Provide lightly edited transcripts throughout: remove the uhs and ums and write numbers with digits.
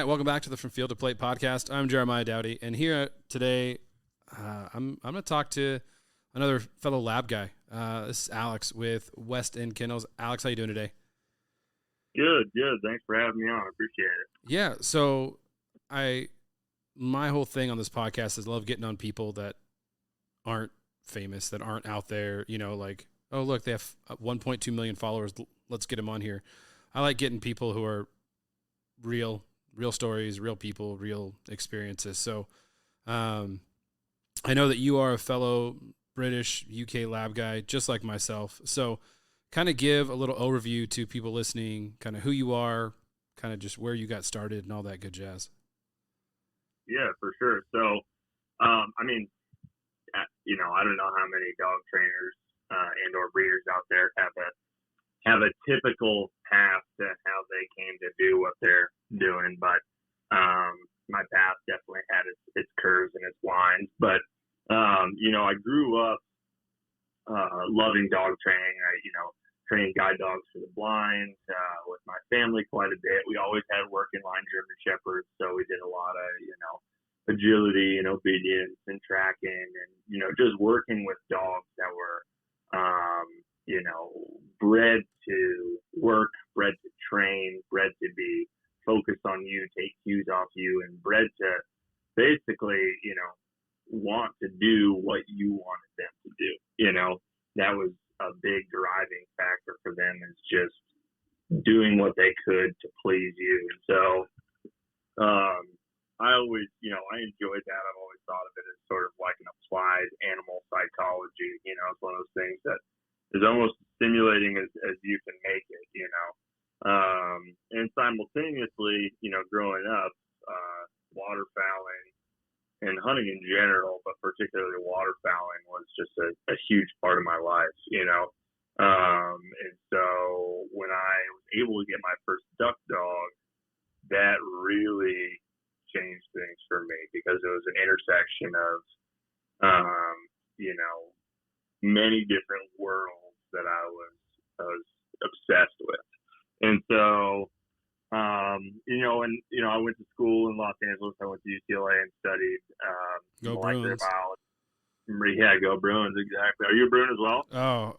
right, welcome back to the From Field to Plate podcast. I'm Jeremiah Dowdy, and here today, I'm going to talk to another fellow lab guy. This is Alex with Westend Kennels. Alex, how you doing today? Good. Thanks for having me on. I appreciate it. Yeah, so my whole thing on this podcast is I love getting on people that aren't famous, that aren't out there, like, oh, look, they have 1.2 million followers. Let's get them on here. I like getting people who are real stories, real people, real experiences. So I know that you are a fellow British UK lab guy, just like myself. So kind of give a little overview to people listening, kind of who you are, kind of just where you got started and all that good jazz. Yeah, for sure. So, I don't know how many dog trainers and or breeders out there have a typical path to how they came to do what they're doing, but my path definitely had its curves and its lines. But I grew up loving dog training. I trained guide dogs for the blind with my family quite a bit. We always had working line German Shepherds, so we did a lot of agility and obedience and tracking, and just working with dogs that were bred to work, bred to train, bred to be focused on you, take cues off you, and bred to basically, want to do what you wanted them to do. That was a big driving factor for them, is just doing what they could to please you. And so I always, I enjoyed that. I've always thought of it as sort of like an applied animal psychology. It's one of those things that is almost stimulating as you can make it, and simultaneously, growing up, waterfowling and hunting in general, but particularly waterfowling, was just a huge part of my life, and so when I was able to get my first duck dog, that really changed things for me, because it was an intersection of, many different worlds that I was obsessed with. And so, I went to school in Los Angeles. I went to UCLA and studied molecular biology. Yeah, go Bruins, exactly. Are you a Bruin as well? Oh,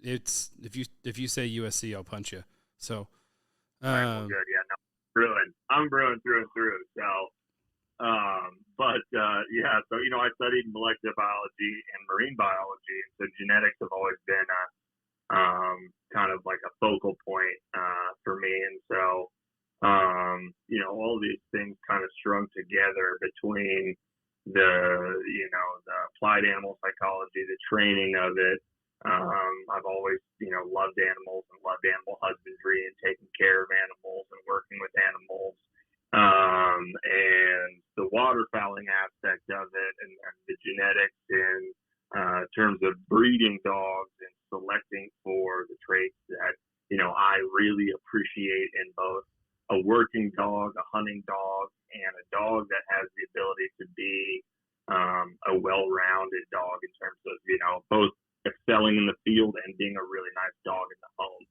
if you say USC, I'll punch you. So, all right, well, good. Yeah, no, Bruin. I'm Bruin through and through. So, so I studied molecular biology and marine biology, and so genetics have always been kind of like a focal point for me. And so, all these things kind of strung together between the applied animal psychology, the training of it. I've always, loved animals and loved animal husbandry and taking care of animals and working with animals. And the waterfowling aspect of it, and the genetics in terms of breeding dogs and selecting for the traits that, I really appreciate in both a working dog, a hunting dog, and a dog that has the ability to be a well-rounded dog in terms of, both excelling in the field and being a really nice dog in the home.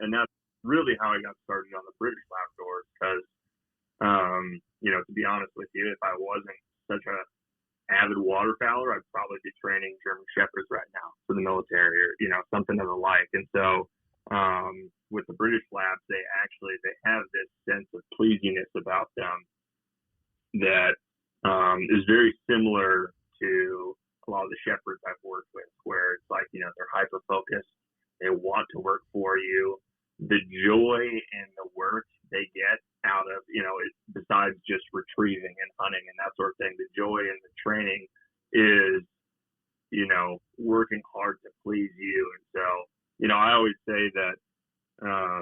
And that's really how I got started on the British Labradors, because, to be honest with you, if I wasn't such a avid waterfowler, I'd probably be training German Shepherds right now for the military, or, something of the like. And so, with the British Labs, they have this sense of pleasiness about them that is very similar to a lot of the Shepherds I've worked with, where it's like, they're hyper-focused. They want to work for you. The joy in the work they get out of, besides just retrieving and hunting and that sort of thing, the joy in the training is, working hard to please you. And so, I always say that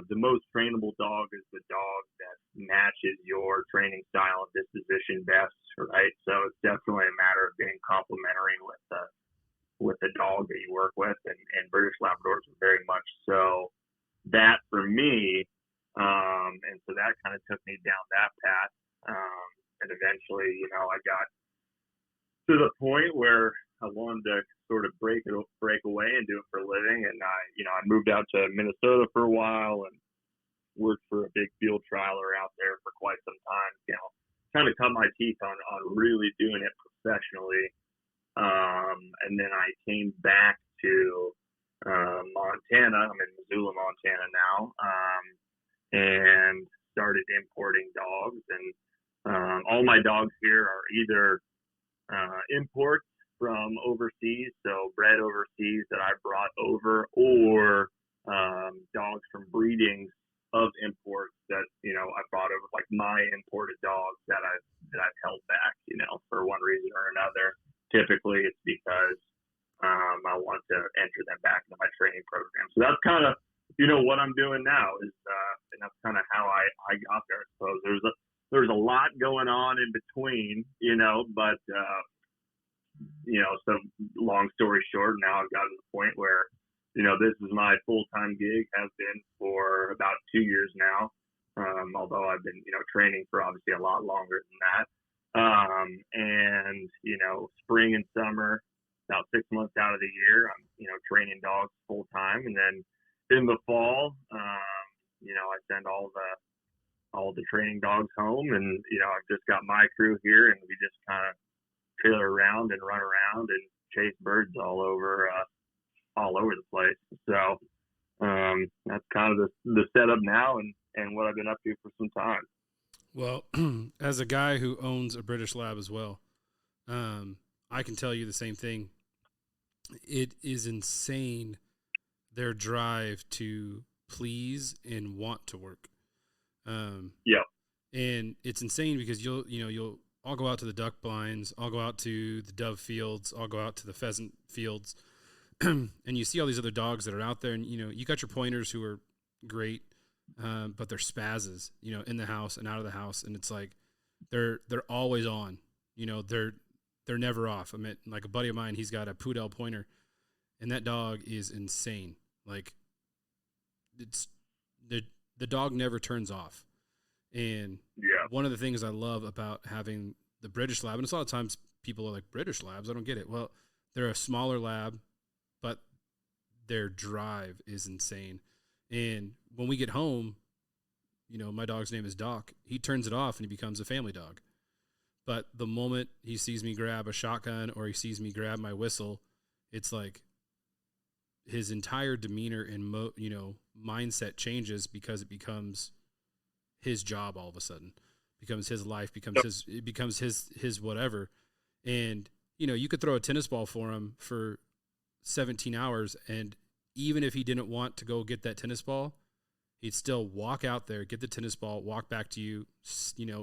the most trainable dog is the dog that matches your training style and disposition best, right? So it's definitely a matter of being complementary with the dog that you work with, and British Labradors are very much so that for me. And so that kind of took me down that path. And eventually, I got to the point where I wanted to sort of break away and do it for a living. And I moved out to Minnesota for a while, and, worked for a big field trialer out there for quite some time. Kind of cut my teeth on really doing it professionally. And then I came back to Montana. I'm in Missoula, Montana now, and started importing dogs. And all my dogs here are either imports from overseas, so bred overseas that I brought over, or dogs from breedings of imports that I brought over, like my imported dogs that I've held back, for one reason or another. Typically, it's because I want to enter them back into my training program. So that's kind of what I'm doing now is, and that's kind of how I got there. I suppose there's a lot going on in between, but so long story short, now I've gotten to the point where, this is my full-time gig, has been for about 2 years now. Although I've been, training for obviously a lot longer than that. And, spring and summer, about 6 months out of the year, I'm, training dogs full time. And then in the fall, I send all the training dogs home, and, I've just got my crew here, and we just kind of trailer around and run around and chase birds all over the place. So that's kind of the setup now and what I've been up to for some time. Well, as a guy who owns a British Lab as well, I can tell you the same thing. It is insane, their drive to please and want to work. Yeah. And it's insane because I'll go out to the duck blinds, I'll go out to the dove fields, I'll go out to the pheasant fields, and you see all these other dogs that are out there, and you got your pointers who are great, but they're spazzes, in the house and out of the house, and it's like they're always on, they're never off. I mean, like a buddy of mine, he's got a poodle pointer, and that dog is insane. Like it's the dog never turns off. And one of the things I love about having the British Lab, and it's a lot of times people are like, British Labs, I don't get it. Well, they're a smaller lab, but their drive is insane. And when we get home, my dog's name is Doc. He turns it off and he becomes a family dog. But the moment he sees me grab a shotgun or he sees me grab my whistle, it's like his entire demeanor and mindset changes because it becomes his job all of a sudden, becomes his life, becomes his whatever. And, you could throw a tennis ball for him for 17 hours. And even if he didn't want to go get that tennis ball, he'd still walk out there, get the tennis ball, walk back to you,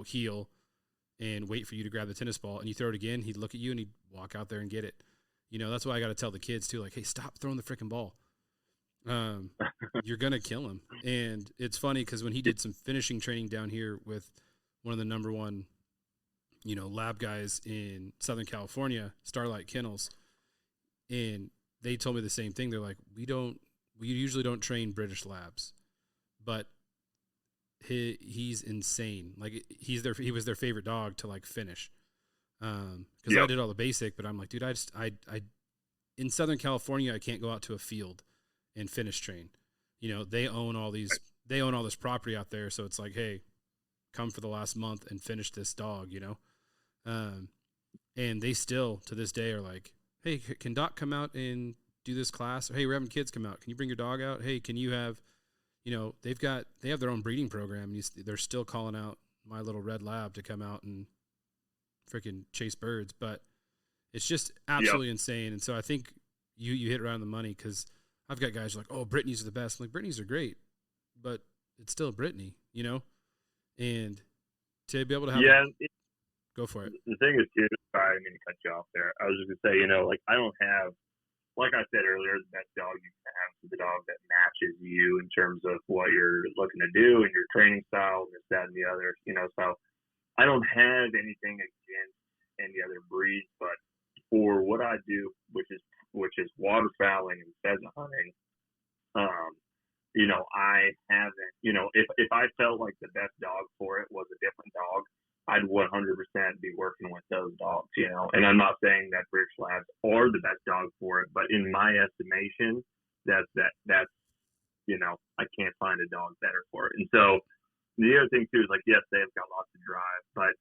heel, and wait for you to grab the tennis ball. And you throw it again, he'd look at you and he'd walk out there and get it. That's why I got to tell the kids too, like, hey, stop throwing the freaking ball. You're going to kill him. And it's funny because when he did some finishing training down here with one of the number one, lab guys in Southern California, Starlight Kennels, and they told me the same thing. They're like, we usually don't train British Labs, but he's insane. Like he was their favorite dog to like finish. Cause I did all the basic, but I'm like, dude, I in Southern California, I can't go out to a field and finish train. They own all this property out there. So it's like, hey, come for the last month and finish this dog, and they still to this day are like, hey, can Doc come out and do this class? Or, hey, we're having kids come out. Can you bring your dog out? Hey, can you have, they have their own breeding program. And they're still calling out my little red lab to come out and freaking chase birds. But it's just absolutely insane. And so I think you hit right on the money because I've got guys who are like, oh, Brittany's are the best. I'm like, Brittany's are great, but it's still Brittany, and to be able to have go for it. The thing is, too, sorry, I didn't mean to cut you off there. I was just going to say, like, I don't have, like I said earlier, the best dog you can have is the dog that matches you in terms of what you're looking to do and your training style, this, that, and the other, so I don't have anything against any other breeds, but for what I do, which is waterfowling and pheasant hunting, I haven't, if I felt like the best dog for it was a different dog, I'd 100% be working with those dogs, and I'm not saying that British Labs are the best dog for it, but in my estimation, that's I can't find a dog better for it. And so the other thing too is like, yes, they've got lots of drive, but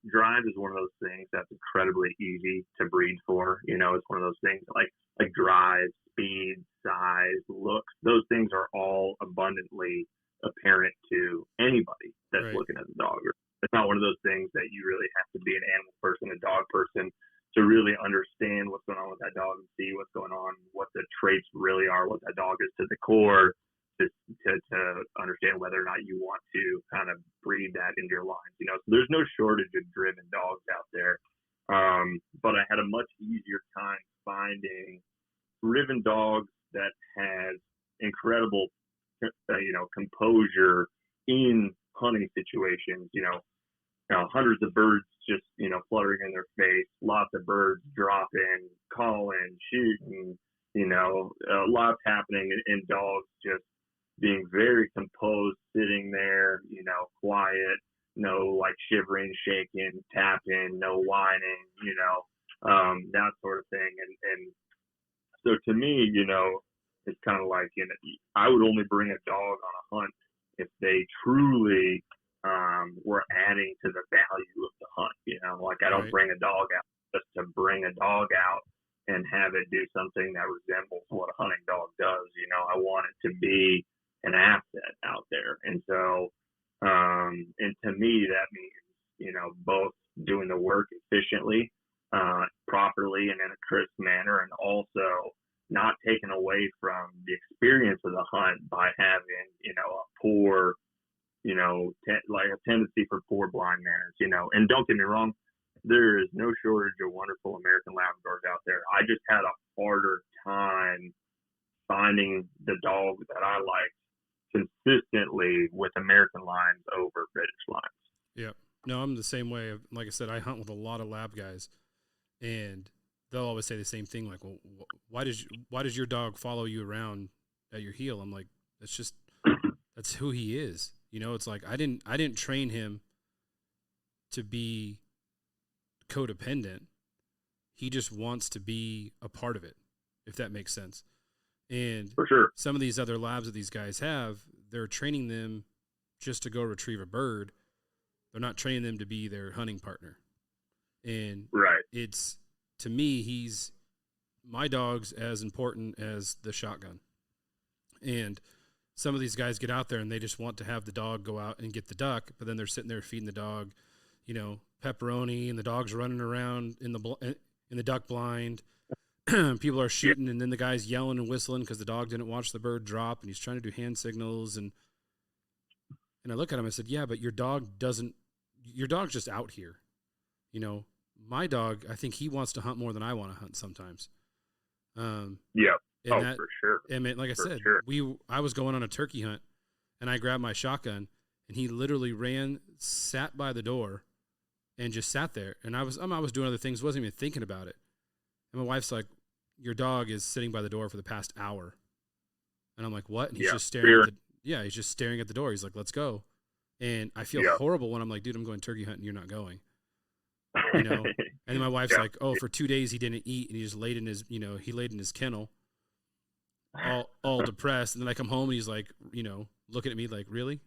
drive is one of those things that's incredibly easy to breed for. You know, it's one of those things like drive, speed, size, looks. Those things are all abundantly apparent to anybody that's Right. looking at the dog. It's not one of those things that you really have to be an animal person, a dog person, to really understand what's going on with that dog and see what's going on, what the traits really are, what that dog is to the core, to understand whether or not you want to kind of breed that into your lines. You know, so there's no shortage of driven dogs out there. But I had a much easier time finding driven dogs that has incredible, composure in hunting situations. Hundreds of birds just, fluttering in their face, lots of birds dropping, calling, shooting, lots happening, and dogs just being very composed, sitting there, quiet, no like shivering, shaking, tapping, no whining, that sort of thing. And so to me, it's kind of like, I would only bring a dog on a hunt if they truly were adding to the value of the hunt. Like I don't bring a dog out just to bring a dog out and have it do something that resembles what a hunting dog does. I want it to be an asset out there. And so, and to me, that means, both doing the work efficiently, properly, and in a crisp manner, and also not taken away from the experience of the hunt by having, a poor, like a tendency for poor blind manners, and don't get me wrong, there is no shortage of wonderful American Labradors out there. I just had a harder time finding the dog that I liked consistently with American lines over British lines. Yeah. No, I'm the same way. Like I said, I hunt with a lot of lab guys, and they'll always say the same thing. Like, well, why does your dog follow you around at your heel? I'm like, that's who he is. It's like I didn't train him to be codependent. He just wants to be a part of it, if that makes sense. And for sure, some of these other labs that these guys have, they're training them just to go retrieve a bird. They're not training them to be their hunting partner. And it's, to me, my dog's as important as the shotgun. And some of these guys get out there and they just want to have the dog go out and get the duck, but then they're sitting there feeding the dog, pepperoni, and the dog's running around in the duck blind. People are shooting, and then the guy's yelling and whistling because the dog didn't watch the bird drop, and he's trying to do hand signals. And I look at him, I said, yeah, but your dog's just out here. My dog, I think he wants to hunt more than I want to hunt sometimes. Yeah. For sure. I mean, like I said, I was going on a turkey hunt, and I grabbed my shotgun, and he literally sat by the door, and just sat there. And I was doing other things, wasn't even thinking about it. And my wife's like, your dog is sitting by the door for the past hour. And I'm like, what? And he's just staring he's just staring at the door. He's like, let's go. And I feel horrible when I'm like, dude, I'm going turkey hunting. You're not going. And then my wife's like, oh, for 2 days he didn't eat, and he just laid in his, he laid in his kennel, all depressed. And then I come home and he's like, looking at me like, really?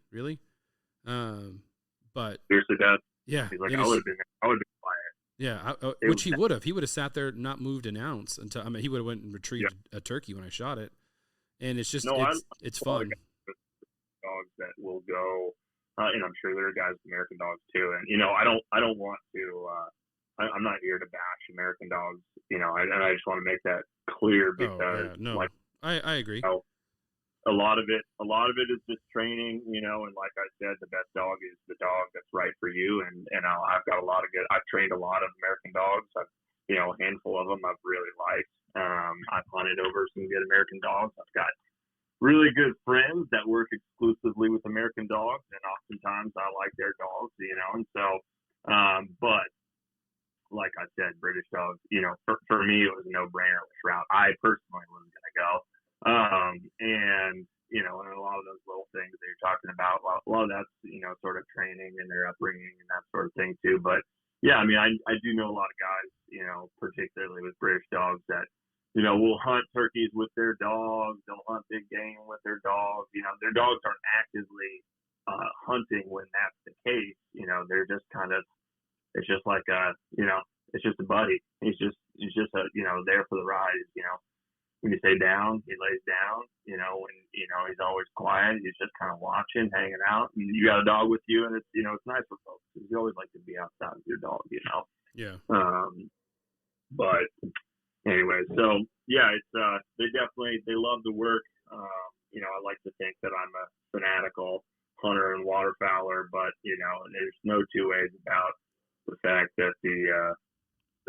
But seriously, Dad. Yeah. He's like, I would have been quiet. Yeah, which he would have. He would have sat there, not moved an ounce until he would have went and retrieved a turkey when I shot it. And it's just it's fun. Dogs that will go, and I'm sure there are guys with American dogs too. And I don't want to. I'm not here to bash American dogs. And I just want to make that clear because I agree. A lot of it is just training, and like I said, the best dog is the dog that's right for you. And I've got I've trained a lot of American dogs. A handful of them I've really liked. I've hunted over some good American dogs. I've got really good friends that work exclusively with American dogs, and oftentimes I like their dogs, and so, but like I said, British dogs, for me, it was a no-brainer which route I personally was going to go. And a lot of those little things that you're talking about, a lot of that's, sort of training and their upbringing and that sort of thing too. But yeah, I mean, I do know a lot of guys, particularly with British dogs that, will hunt turkeys with their dogs. They'll hunt big game with their dogs. Their dogs aren't actively hunting when that's the case. They're just kind of, it's just like it's just a buddy. He's just a, there for the ride. When you say down, he lays down. When he's always quiet. He's just kind of watching, hanging out. And you got a dog with you, and it's it's nice for folks. You always like to be outside with your dog. Yeah. But anyway, so yeah, it's they love the work. I like to think that I'm a fanatical hunter and waterfowler, but there's no two ways about the fact that the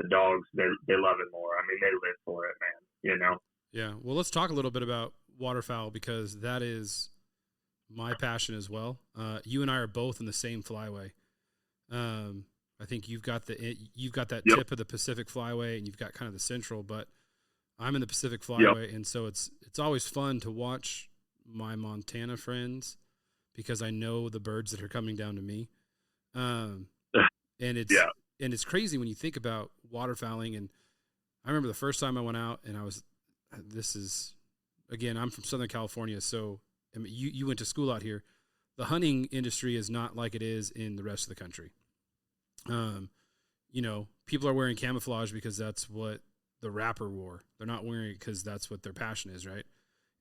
dogs they love it more. I mean, they live for it, man. Yeah. Well, let's talk a little bit about waterfowl, because that is my passion as well. You and I are both in the same flyway. I think you've got that Yep. tip of the Pacific Flyway, and you've got kind of the central, but I'm in the Pacific Flyway. Yep. And so it's always fun to watch my Montana friends, because I know the birds that are coming down to me. And it's crazy when you think about waterfowling. And I remember the first time I went out, and I'm from Southern California. So I mean, you went to school out here. The hunting industry is not like it is in the rest of the country. People are wearing camouflage because that's what the rapper wore. They're not wearing it because that's what their passion is, right?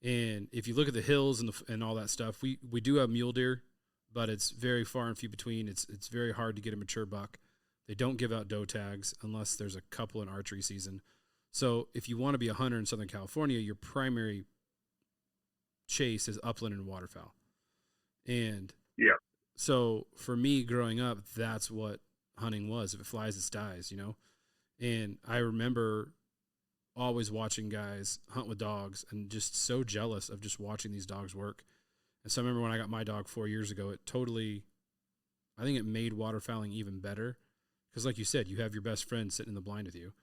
And if you look at the hills and all that stuff, we do have mule deer, but it's very far and few between. It's very hard to get a mature buck. They don't give out doe tags unless there's a couple in archery season. So if you want to be a hunter in Southern California, your primary chase is upland and waterfowl. And so for me growing up, that's what hunting was. If it flies, it dies, And I remember always watching guys hunt with dogs and just so jealous of just watching these dogs work. And so I remember when I got my dog 4 years ago, I think it made waterfowling even better. Because like you said, you have your best friend sitting in the blind with you.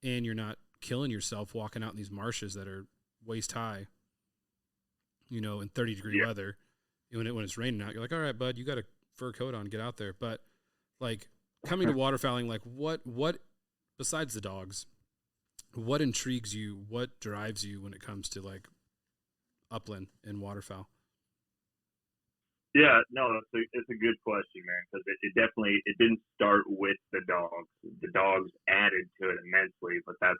And you're not killing yourself walking out in these marshes that are waist high, in 30-degree weather. When it's raining out, you're like, all right, bud, you got a fur coat on, get out there. But like coming to waterfowling, like what besides the dogs, what intrigues you, what drives you when it comes to like upland and waterfowl? Yeah, no, it's a good question, man, because it definitely didn't start with the dogs. The dogs added to it immensely, but that's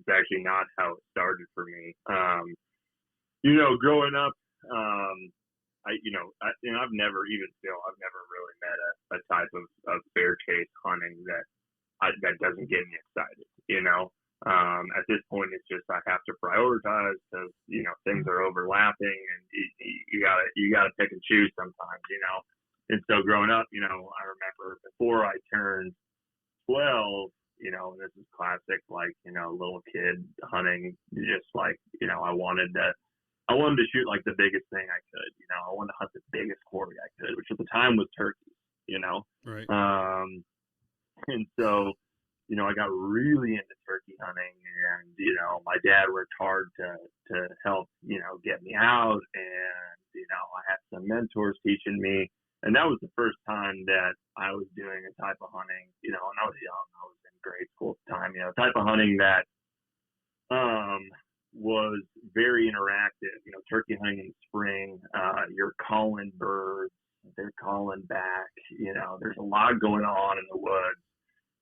actually not how it started for me. Growing up, I've never really met a type of bear chase hunting that doesn't get me excited. At this point, it's just I have to prioritize because things are overlapping, and you gotta pick and choose sometimes. And so growing up, I remember before I turned 12, this is classic, like little kid hunting, just like I wanted to shoot like the biggest thing I could. I wanted to hunt the biggest quarry I could, which at the time was turkeys. Right. And so I got really into turkey hunting, and my dad worked hard to help get me out, and I had some mentors teaching me, and that was the first time that I was doing a type of hunting, and I was young, I was in grade school at the time, type of hunting that was very interactive. Turkey hunting in the spring, you're calling birds, they're calling back, there's a lot going on in the woods.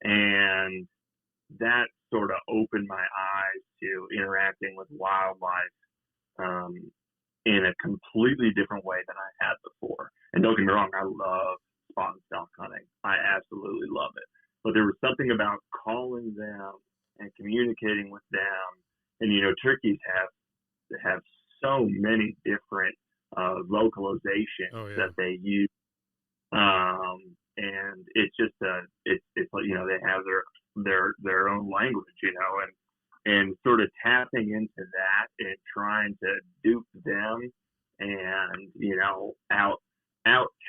And that sort of opened my eyes to interacting with wildlife in a completely different way than I had before. And don't get me wrong, I love spot and stalk hunting. I absolutely love it. But there was something about calling them and communicating with them. And, turkeys have so many different vocalizations that they use. And it's just it's like they have their own language, and sort of tapping into that and trying to dupe them and out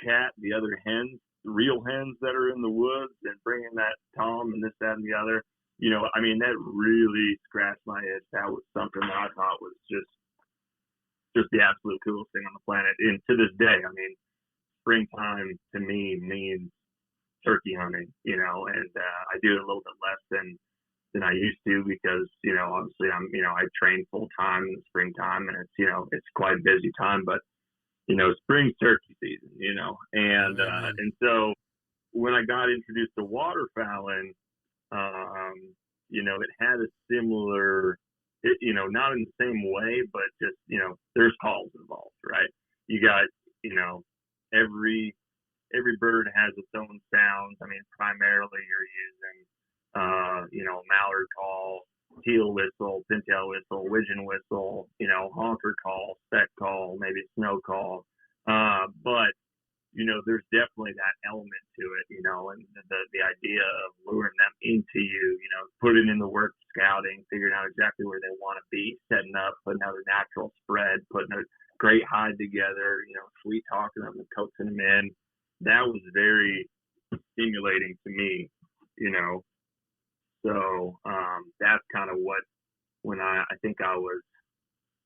chat the other hens, real hens that are in the woods, and bringing that tom and this, that, and the other. That really scratched my itch. That was something that I thought was just the absolute coolest thing on the planet. And to this day, springtime to me means turkey hunting, and I do it a little bit less than than I used to because, obviously I train full time in the springtime and it's quite a busy time, but, spring's turkey season, and so when I got introduced to waterfowling, it had a similar, not in the same way, but just, there's calls involved, right? You got, every bird has its own sounds. I mean, primarily you're using, mallard call, teal whistle, pintail whistle, widgeon whistle, honker call, speck call, maybe snow call. But there's definitely that element to it, and the idea of luring them into you, putting in the work, scouting, figuring out exactly where they want to be, setting up, putting out a natural spread, putting a great hide together, sweet talking them and coaxing them in. That was very stimulating to me, So that's kind of what, when I think I was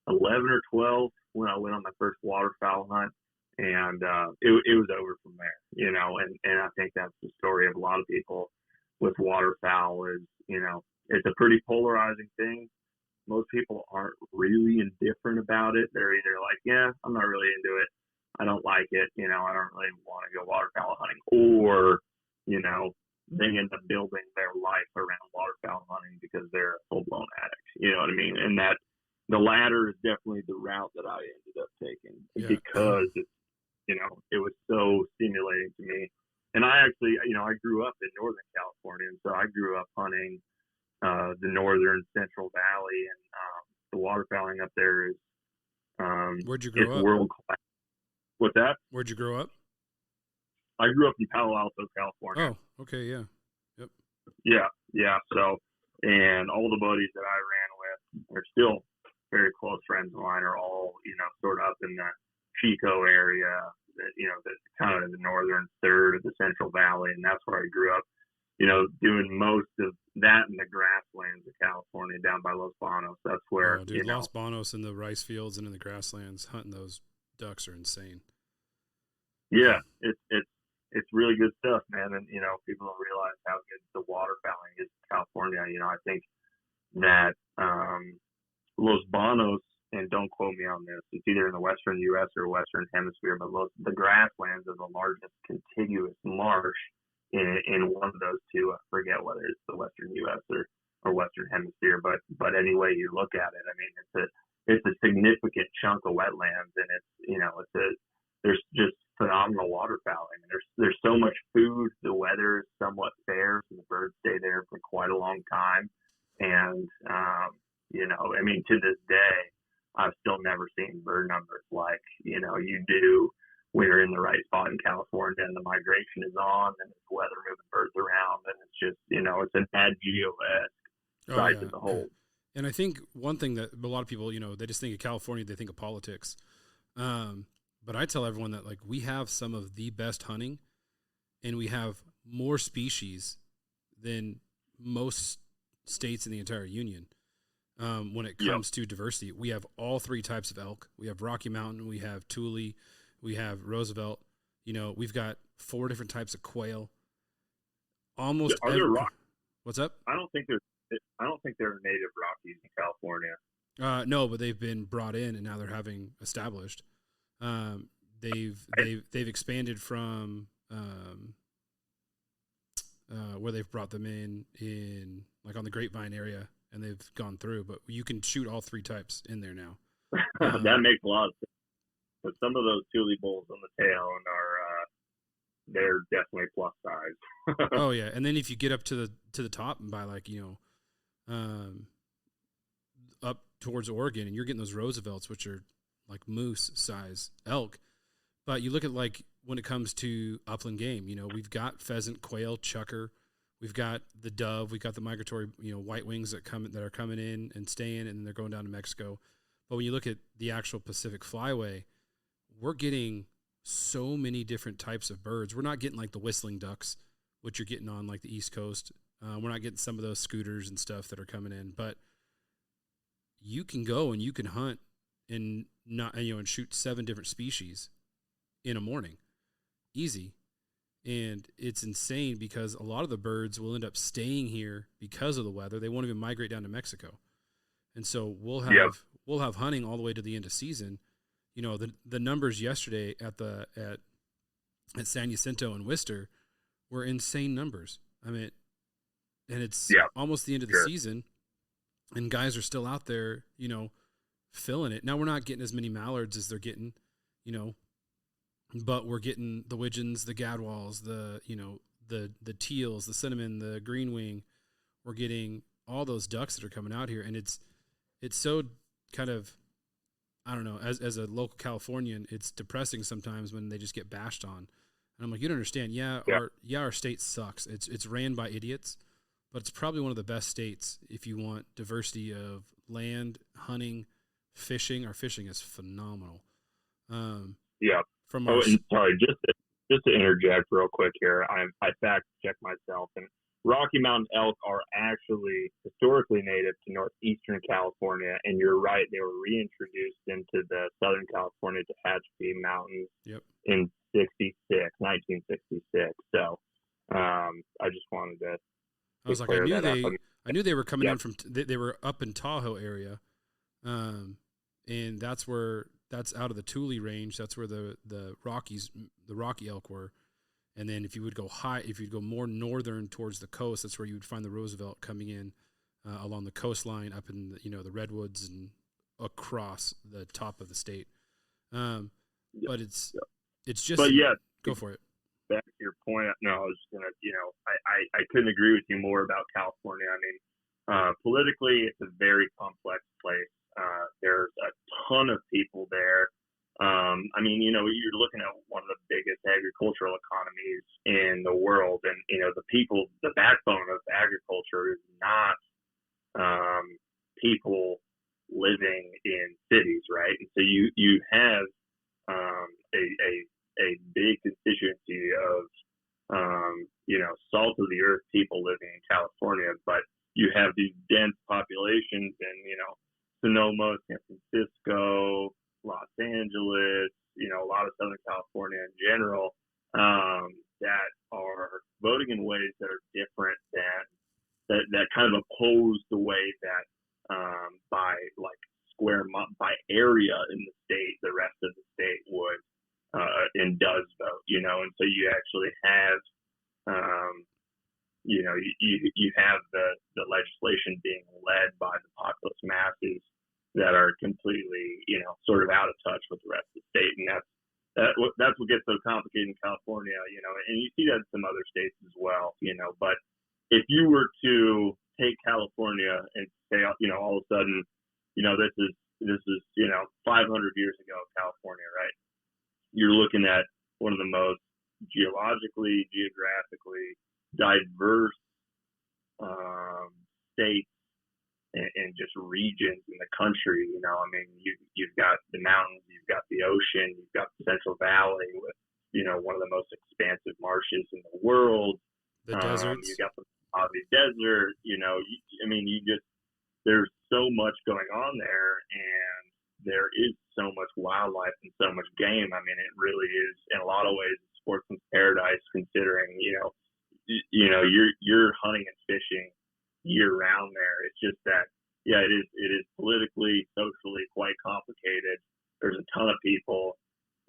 11 or 12 when I went on my first waterfowl hunt. And it was over from there, and I think that's the story of a lot of people with waterfowl is, it's a pretty polarizing thing. Most people aren't really indifferent about it. They're either like, yeah, I'm not really into it. I don't like it. I don't really want to go waterfowl hunting. Or, they end up building their life around waterfowl hunting because they're a full-blown addict. You know what I mean? And that the latter is definitely the route that I ended up taking because it's, it was so stimulating to me. And I actually, I grew up in Northern California, and so I grew up hunting the northern Central Valley, and the waterfowling up there is Where'd you grow up? World class. What's that? Where'd you grow up? I grew up in Palo Alto, California. Oh, okay, yeah. Yep. Yeah. So, and all the buddies that I ran with are still very close friends of mine, are all, sort of up in the Chico area, the kind of the northern third of the Central Valley, and that's where I grew up, doing most of that in the grasslands of California down by Los Banos. That's where, Los Banos and the rice fields and in the grasslands, hunting those ducks are insane. Yeah, it's really good stuff, man. And, people don't realize how good the waterfowling is in California. I think that Los Banos, and don't quote me on this, it's either in the Western U.S. or Western Hemisphere, but the grasslands are the largest contiguous marsh in one of those two. I forget whether it's the Western U.S. or Western Hemisphere, but any way you look at it, I mean, it's a significant chunk of wetlands, and there's just phenomenal waterfowling. There's so much food. The weather is somewhat fair, so the birds stay there for quite a long time. And I mean, to this day, I've still never seen bird numbers like you do when you're in the right spot in California and the migration is on and it's weather moving birds around, and it's just it's an Agio-esque sight to the whole. And I think one thing that a lot of people, they just think of California, they think of politics. But I tell everyone that, like, we have some of the best hunting, and we have more species than most states in the entire union. When it comes to diversity, we have all three types of elk. We have Rocky Mountain, we have Thule, we have Roosevelt. We've got 4 different types of quail. Almost. Are there Rockies? What's up? I don't think there are native Rockies in California. No, but they've been brought in, and now they're having established. They've expanded from where they've brought them in like on the Grapevine area, and they've gone through. But you can shoot all 3 types in there now. That makes a lot of sense. But some of those Thule bulls on the tail are they're definitely plus size. Oh yeah, and then if you get up to the top and by like up towards Oregon, and you're getting those Roosevelts, which are like moose size elk. But you look at, like, when it comes to upland game, we've got pheasant, quail, chucker, we've got the dove, we've got the migratory, white wings that are coming in and staying, and they're going down to Mexico. But when you look at the actual Pacific Flyway, we're getting so many different types of birds. We're not getting like the whistling ducks, which you're getting on like the East Coast. We're not getting some of those scooters and stuff that are coming in, but you can go and you can hunt and and shoot 7 different species in a morning, easy. And it's insane because a lot of the birds will end up staying here because of the weather. They won't even migrate down to Mexico. And so we'll have hunting all the way to the end of season. You know, the numbers yesterday at San Jacinto and Worcester were insane numbers. I mean, and it's almost the end of the season, and guys are still out there, you know, filling it. Now we're not getting as many mallards as they're getting, you know, but we're getting the widgeons, the gadwalls, the teals, the cinnamon, the green wing. We're getting all those ducks that are coming out here, and it's so kind of, I don't know, as a local Californian, it's depressing sometimes when they just get bashed on. And I'm like, you don't understand. Our state sucks. It's ran by idiots, but it's probably one of the best states if you want diversity of land, hunting, fishing. Our fishing is phenomenal. Sorry, just to interject real quick here, I fact checked myself, and Rocky Mountain elk are actually historically native to northeastern California, and you're right, they were reintroduced into the Southern California Tehachapi Mountains in 1966. So I just wanted to. I was like, I knew they were coming in from. They were up in Tahoe area, and that's out of the Tule range. That's where the Rocky elk were. And then if you'd go more northern towards the coast, that's where you would find the Roosevelt coming in along the coastline up in the redwoods and across the top of the state. But it's just. But go for it. Back to your point. No, I was just gonna. I couldn't agree with you more about California. I mean, politically, it's a very complex place. There's a ton of people there. I mean, you're looking at one of the biggest agricultural economies in the world, and the backbone of agriculture is not people living in cities, right? And so you have a big constituency of salt of the earth people living in California, but you have these dense populations in Sonoma, San Francisco, Los Angeles, a lot of Southern California in general, that are voting in ways that are different than that kind of oppose the way that by by area in the state, the rest of the state would and does vote, and so you actually have you have the legislation being led by the populous masses that are completely, sort of out of touch with the rest of the state. And that's what gets so complicated in California, and you see that in some other states as well, but if you were to take California and say, all of a sudden, this is 500 years ago, California, right? You're looking at one of the most geographically diverse states and just regions in the country. I mean, you've got the mountains, you've got the ocean, you've got the Central Valley with one of the most expansive marshes in the world. The deserts. You got the Mojave Desert. There's so much going on there, and there is so much wildlife and so much game. I mean, it really is in a lot of ways a sportsman's paradise, considering you're hunting and fishing year round there. It's just that it is politically, socially quite complicated. There's a ton of people.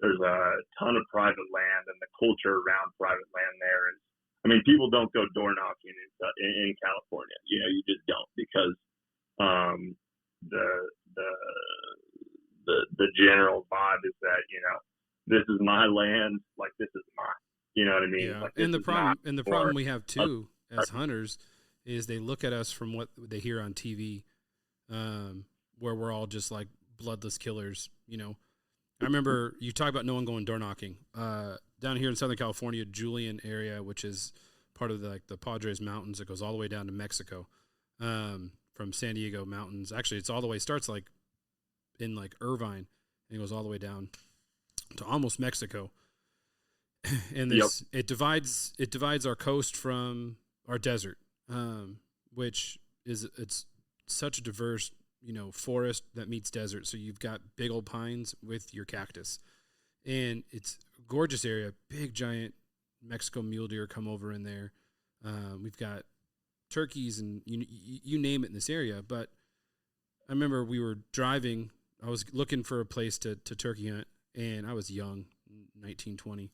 There's a ton of private land, and the culture around private land there is. I mean, people don't go door knocking in California. You just don't, because the general vibe is that this is my land, like this is mine. You know what I mean? Yeah. Like, and the problem we have too as hunters is they look at us from what they hear on TV, where we're all just like bloodless killers. I remember you talk about no one going door knocking. Down here in Southern California, Julian area, which is part of the Padres Mountains, it goes all the way down to Mexico, from San Diego mountains. Actually, it's all the way, starts like in like Irvine, and it goes all the way down to almost Mexico. And it divides our coast from our desert, which it's such a diverse forest that meets desert. So you've got big old pines with your cactus, and it's a gorgeous area, big giant Mexico mule deer come over in there. We've got turkeys and you name it in this area. But I remember we were driving. I was looking for a place to turkey hunt, and I was young, 19, 20.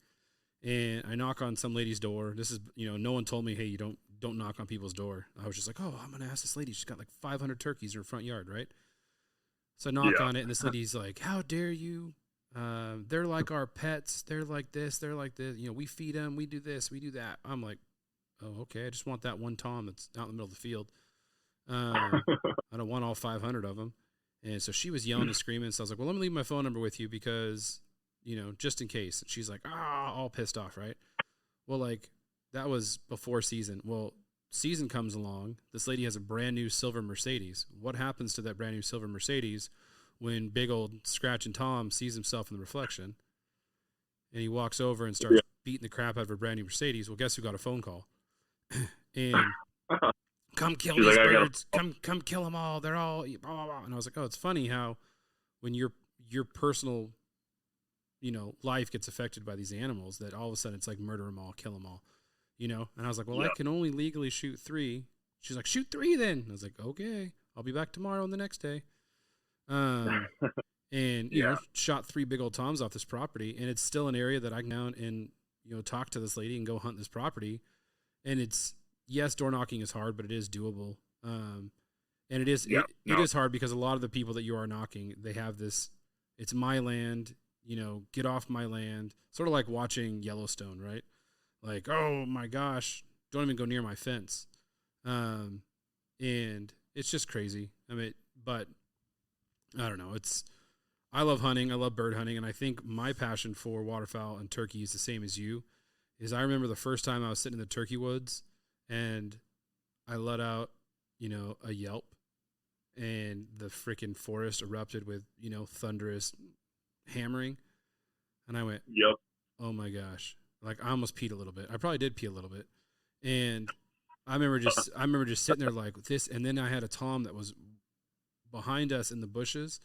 And I knock on some lady's door. This is, no one told me, hey, you don't knock on people's door. I was just like, oh, I'm going to ask this lady. She's got like 500 turkeys in her front yard, right? So I knock on it, and this lady's like, how dare you? They're like our pets. They're like this. They're like this. We feed them. We do this. We do that. I'm like, oh, okay. I just want that one tom that's out in the middle of the field. I don't want all 500 of them. And so she was yelling and screaming. So I was like, well, let me leave my phone number with you because, just in case. And she's like, all pissed off, right? Well, like, that was before season. Well, season comes along. This lady has a brand new silver Mercedes. What happens to that brand new silver Mercedes when big old Scratching Tom sees himself in the reflection and he walks over and starts beating the crap out of her brand new Mercedes? Well, guess who got a phone call? And come kill these birds. Come kill them all. They're all blah, blah, blah. And I was like, oh, it's funny how when your personal, life gets affected by these animals that all of a sudden it's like murder them all, kill them all, And I was like, well, I can only legally shoot 3. She's like, shoot 3 then. And I was like, okay, I'll be back tomorrow and the next day. And, shot 3 big old toms off this property. And it's still an area that I can go down and, talk to this lady and go hunt this property. And it's, yes, door knocking is hard, but it is doable. And it is, it is hard because a lot of the people that you are knocking, they have this, it's my land, get off my land. Sort of like watching Yellowstone, right? Like, oh my gosh, don't even go near my fence. And it's just crazy. I mean, but I don't know. I love hunting. I love bird hunting. And I think my passion for waterfowl and turkey is the same as you. I remember the first time I was sitting in the turkey woods and I let out, a yelp and the freaking forest erupted with, thunderous hammering. And I went, yep. Oh my gosh. Like I almost peed a little bit. I probably did pee a little bit. And I remember just sitting there like this. And then I had a tom that was behind us in the bushes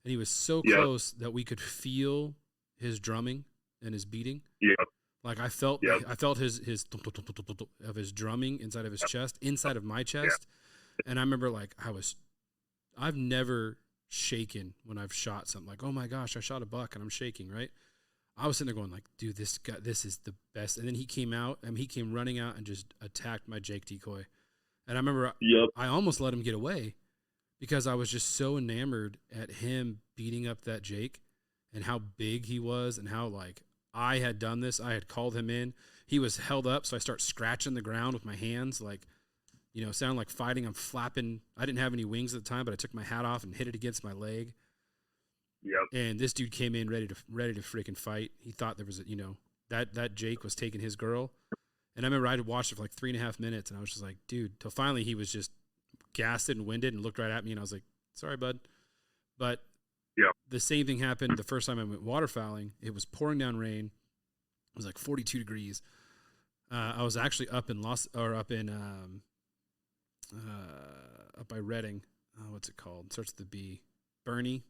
and he was so close that we could feel his drumming and his beating. Yeah. Like I felt his of his drumming inside of his chest, inside of my chest. And I remember like I've never shaken when I've shot something. Like, oh my gosh, I shot a buck and I'm shaking, right? I was sitting there going like, dude, this is the best. And then he came out and he came running out and just attacked my Jake decoy. And I remember I almost let him get away because I was just so enamored at him beating up that Jake and how big he was and how like I had done this. I had called him in. He was held up, so I start scratching the ground with my hands, like, sounding like fighting. I'm flapping. I didn't have any wings at the time, but I took my hat off and hit it against my leg. Yep. And this dude came in ready to freaking fight. He thought there was that Jake was taking his girl. And I remember I had watched it for like 3.5 minutes, and I was just like, dude. Till finally he was just gassed and winded and looked right at me, and I was like, sorry, bud. But the same thing happened the first time I went waterfowling. It was pouring down rain. It was like 42 degrees. I was actually up by Reading. What's it called? It starts with the B. Bernie.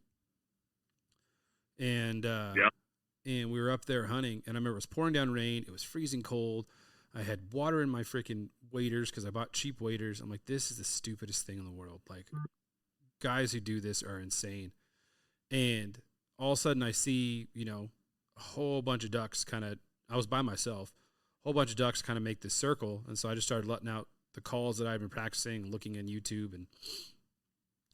And and we were up there hunting, and I remember it was pouring down rain. It was freezing cold. I had water in my freaking waders because I bought cheap waders. I'm like, this is the stupidest thing in the world. Like, guys who do this are insane. And all of a sudden I see, a whole bunch of ducks I was by myself, a whole bunch of ducks kind of make this circle. And so I just started letting out the calls that I've been practicing, looking on YouTube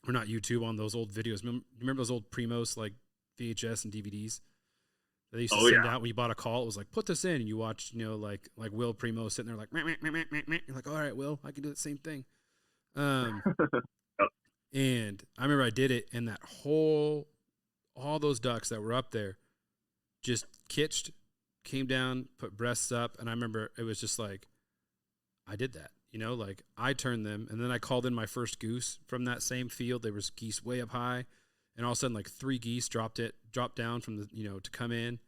or not YouTube, on those old videos. Remember those old Primos, like VHS and DVDs? They used to send out when you bought a call. It was like, put this in, and you watched, like Will Primo sitting there like, meh, meh, meh, meh, meh, meh. You're like, all right, Will, I can do the same thing. And I remember I did it, and all those ducks that were up there just kitched, came down, put breasts up, and I remember it was just like, I did that, like I turned them, and then I called in my first goose from that same field. There was geese way up high, and all of a sudden like 3 geese dropped down from the, to come in,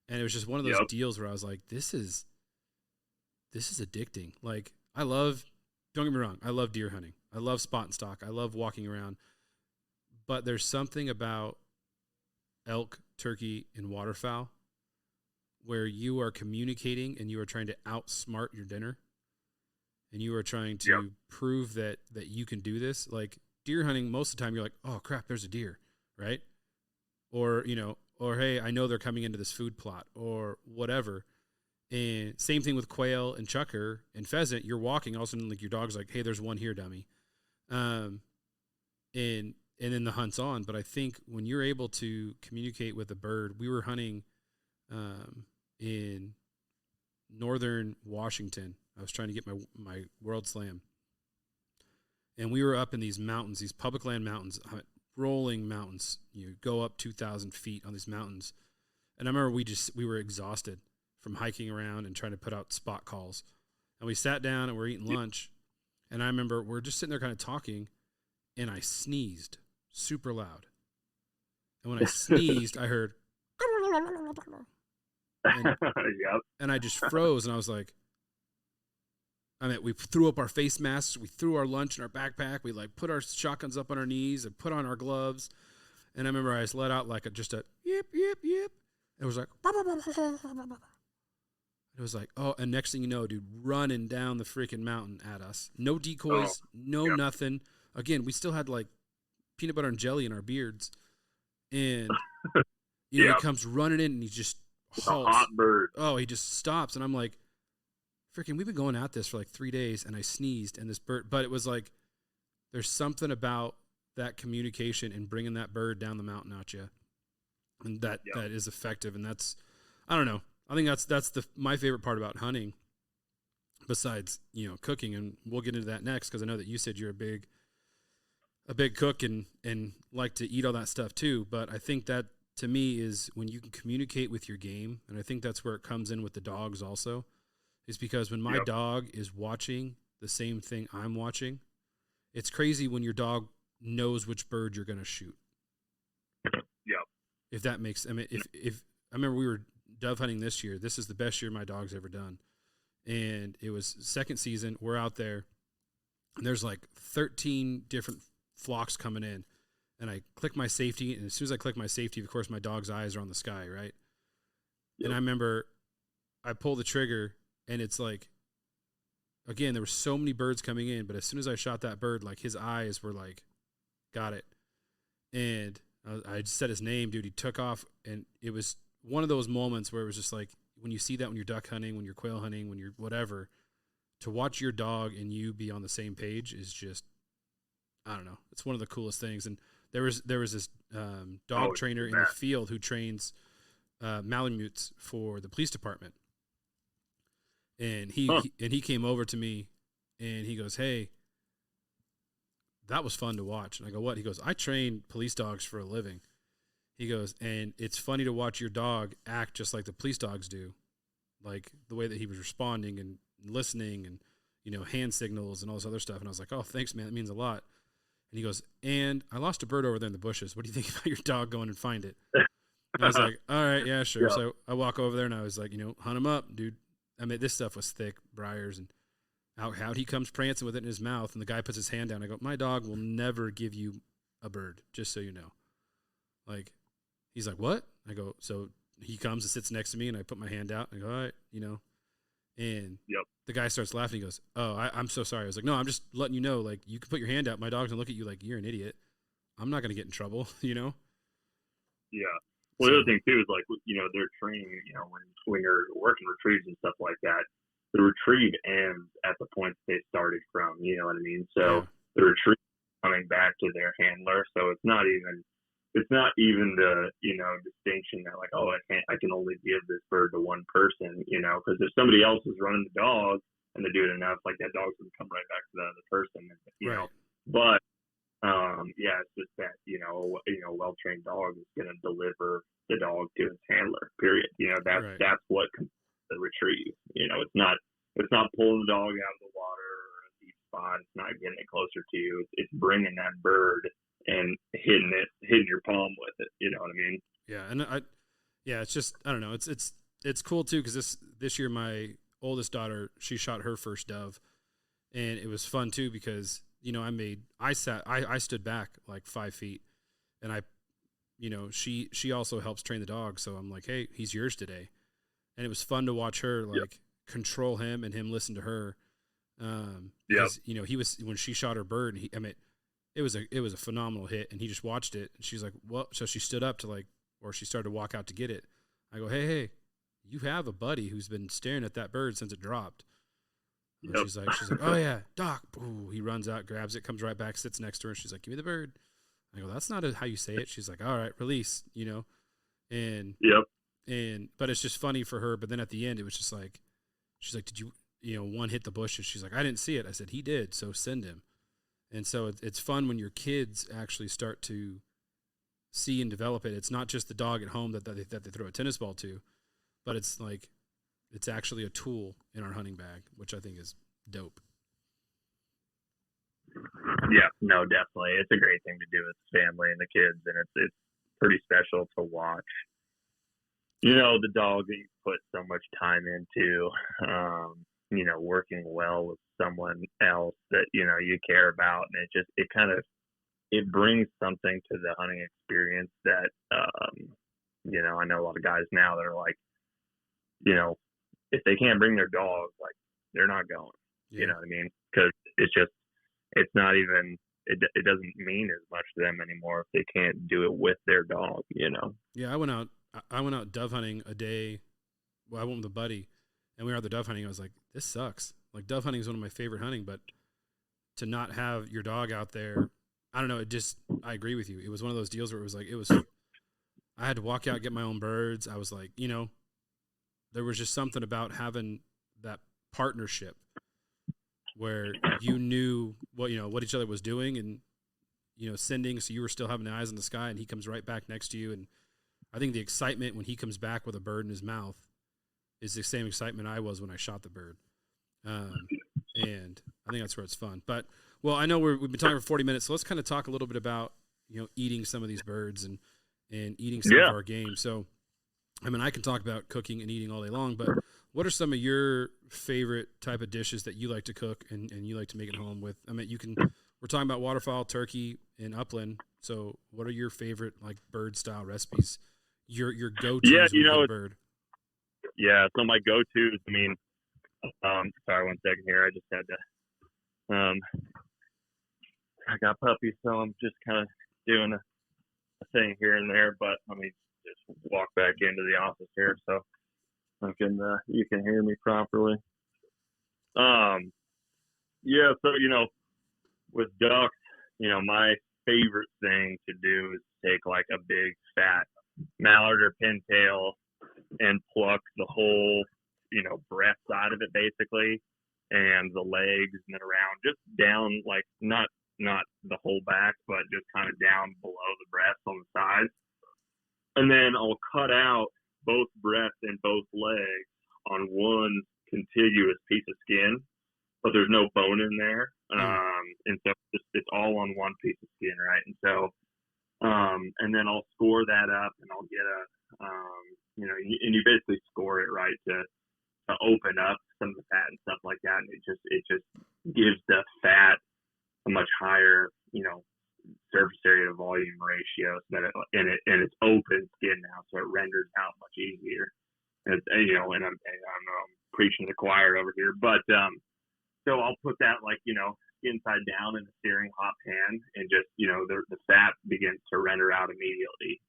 and it was just one of those deals where I was like, this is addicting. Like don't get me wrong, I love deer hunting. I love spot and stock. I love walking around, but there's something about elk, turkey, and waterfowl where you are communicating and you are trying to outsmart your dinner and you are trying to prove that you can do this. Like deer hunting, most of the time you're like, oh crap, there's a deer, right? Or, or hey, I know they're coming into this food plot or whatever. And same thing with quail and chukar and pheasant. You're walking, all of a sudden, like your dog's like, hey, there's one here, dummy. And then the hunt's on. But I think when you're able to communicate with a bird, we were hunting in northern Washington. I was trying to get my World Slam. And we were up in these mountains, these public land mountains, rolling mountains. You go up 2,000 feet on these mountains. And I remember we were exhausted from hiking around and trying to put out spot calls. And we sat down and we're eating lunch. And I remember we're just sitting there kind of talking, and I sneezed super loud. And when I sneezed, I heard, and I just froze, and I was like, we threw up our face masks, we threw our lunch in our backpack, we like put our shotguns up on our knees and put on our gloves. And I remember I just let out like just a yip, yip, yip. It was like, it was like, oh, and next thing you know, dude, running down the freaking mountain at us. No decoys, nothing. Again, we still had like peanut butter and jelly in our beards. And, he comes running in and he just halts. A hot bird. Oh, he just stops. And I'm like, freaking, we've been going at this for like 3 days, and I sneezed, and this bird, but it was like, there's something about that communication and bringing that bird down the mountain at you. And that is effective. And that's, I don't know. I think that's my favorite part about hunting, besides cooking, and we'll get into that next because I know that you said you're a big cook and like to eat all that stuff too. But I think that to me is when you can communicate with your game, and I think that's where it comes in with the dogs also, is because when my dog is watching the same thing I'm watching, it's crazy when your dog knows which bird you're going to shoot. Yeah. If that makes, I mean, if I remember we were dove hunting this year. This is the best year my dog's ever done. And it was second season. We're out there, and there's like 13 different flocks coming in. And I click my safety, and as soon as I click my safety, of course, my dog's eyes are on the sky, right? Yep. And I remember I pull the trigger, and it's like, again, there were so many birds coming in, but as soon as I shot that bird, like his eyes were like, got it. And I just said his name, dude. He took off, and it was one of those moments where it was just like, when you see that when you're duck hunting, when you're quail hunting, when you're whatever, to watch your dog and you be on the same page is just, I don't know. It's one of the coolest things. And there was this dog trainer in the field who trains Malamutes for the police department. And he came over to me and he goes, hey, that was fun to watch. And I go, what? He goes, I train police dogs for a living. He goes, and it's funny to watch your dog act just like the police dogs do, like the way that he was responding and listening and, hand signals and all this other stuff. And I was like, oh, thanks, man. That means a lot. And he goes, and I lost a bird over there in the bushes. What do you think about your dog going and find it? And I was like, all right, yeah, sure. Yeah. So I walk over there and I was like, hunt him up, dude. I mean, this stuff was thick, briars, and out he comes prancing with it in his mouth. And the guy puts his hand down. I go, my dog will never give you a bird, just so you know. Like, he's like, what? I go, so he comes and sits next to me, and I put my hand out. And I go, all right, And the guy starts laughing. He goes, oh, I'm so sorry. I was like, no, I'm just letting you know, like, you can put your hand out. My dog's going to look at you like you're an idiot. I'm not going to get in trouble, Yeah. Well, the other thing, too, is, like, they're training, when you're working retrieves and stuff like that, the retrieve ends at the point they started from, you know what I mean? So the retrieve coming back to their handler. So it's not even the, distinction that, like, oh, I can only give this bird to one person, because if somebody else is running the dog and they do it enough, like, that dog's going to come right back to the other person, you know. But, it's just that, a well-trained dog is going to deliver the dog to its handler, period. That's what the retrieve, it's not pulling the dog out of the water or a deep spot. It's not getting it closer to you. It's bringing that bird and hitting your palm with it. You know what I mean? Yeah. And it's just, I don't know. It's cool too. Cause this year, my oldest daughter, she shot her first dove, and it was fun too, because, I stood back like 5 feet, and she also helps train the dog. So I'm like, hey, he's yours today. and it was fun to watch her like control him and him listen to her. Yep. Because he was, when she shot her bird, it was a phenomenal hit, and he just watched it, and she's like, well, so she stood up or she started to walk out to get it. I go, hey, you have a buddy who's been staring at that bird since it dropped. And she's like, oh yeah, Doc. Ooh, he runs out, grabs it, comes right back, sits next to her, and she's like, give me the bird. I go, that's not how you say it. She's like, all right, release, and but it's just funny for her. But then at the end, it was just like, she's like, did you, one hit the bushes? She's like, I didn't see it. I said, he did, so send him. And so it's fun when your kids actually start to see and develop it. It's not just the dog at home that they throw a tennis ball to, but it's like, it's actually a tool in our hunting bag, which I think is dope. Yeah, no, definitely. It's a great thing to do with family and the kids, and it's pretty special to watch. The dog that you put so much time into, working well with someone else that, you care about. And it brings something to the hunting experience that, I know a lot of guys now that are like, if they can't bring their dog, like, they're not going. Yeah. You know what I mean? Because it's not even, it doesn't mean as much to them anymore if they can't do it with their dog, Yeah, I went out dove hunting a day. Well, I went with a buddy, and we were out the dove hunting. I was like, this sucks. Like, dove hunting is one of my favorite hunting, but to not have your dog out there, I don't know. I agree with you. It was one of those deals where I had to walk out, get my own birds. I was like, there was just something about having that partnership where you knew what each other was doing, and, sending, so you were still having the eyes in the sky, and he comes right back next to you. And I think the excitement when he comes back with a bird in his mouth is the same excitement I was when I shot the bird. And I think that's where it's fun. But, well, I know we've been talking for 40 minutes, so let's kind of talk a little bit about, eating some of these birds and eating some of our game. So, I mean, I can talk about cooking and eating all day long, but what are some of your favorite type of dishes that you like to cook and you like to make at home with? I mean, we're talking about waterfowl, turkey, and upland. So what are your favorite, like, bird style recipes? Your go-tos with bird. Yeah. So my go-tos, I mean, sorry, 1 second here. I just had to, I got puppies, so I'm just kind of doing a thing here and there, but let me just walk back into the office here so you can hear me properly. Yeah, so, with ducks, my favorite thing to do is take like a big fat mallard or pintail and pluck the whole, breast side of it basically, and the legs, and then around just down, like not the whole back, but just kind of down below the breast on the sides. And then I'll cut out both breasts and both legs on one contiguous piece of skin, but there's no bone in there. And so it's all on one piece of skin, right? And so, and then I'll score that up, and I'll get and you basically score it, right, to open up some of the fat and stuff like that. And it just gives the fat a much higher, surface area to volume ratio, so that and it's open skin now, so it renders out much easier. And and I'm preaching to the choir over here, but so I'll put that, like, skin side down in a searing hot pan, and just the fat begins to render out immediately,